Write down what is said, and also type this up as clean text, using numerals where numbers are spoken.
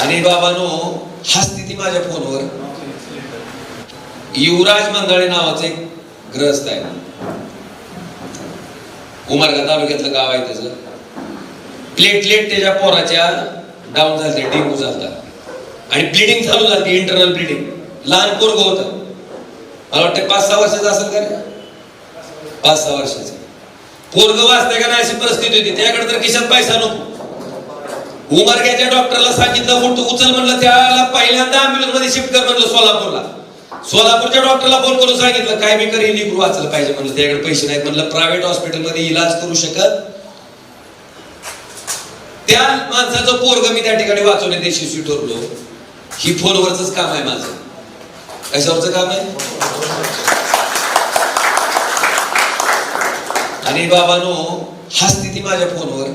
आणि बाबांनो हसती ती माझ्या फोनवर. युवराज मंगळे नावाचं एक ग्रस्त आहे, उमरगा तालुक्यातलं गाव आहे. त्याचं प्लेटलेट त्याच्या पोराच्या डाऊन झालते, डेंग्यू झालता आणि ब्लिडिंग चालू झाली, इंटरनल ब्लिडिंग. लहान पोरग होतं, मला वाटतं 5-6 वर्षाचं असेल का रे, 5-6 वर्षाचं पोरग. वाचतंय का नाही अशी परिस्थिती होती. त्याकडे तर खिशात पैसा नको. उमरग्याच्या डॉक्टरला सांगितलं उचल म्हणलं, त्याला पहिल्यांदा ॲम्ब्युलन्स मध्ये शिफ्ट कर म्हणलं सोलापूरला. सोलापूरच्या डॉक्टरला फोन करून सांगितलं काय मी करीन, लिकरू वाचलं पाहिजे म्हणलं. त्याकडे पैसे नाहीत म्हणलं, प्रायव्हेट हॉस्पिटलमध्ये इलाज करू शकत. त्या माणसाचं पोरग मी त्या ठिकाणी वाचवण्यात यशस्वी ठरलो. ही फोनवरच काम आहे माझं. कशावरच काम आहे? आणि बाबांनो हसती ती माझ्या फोनवर.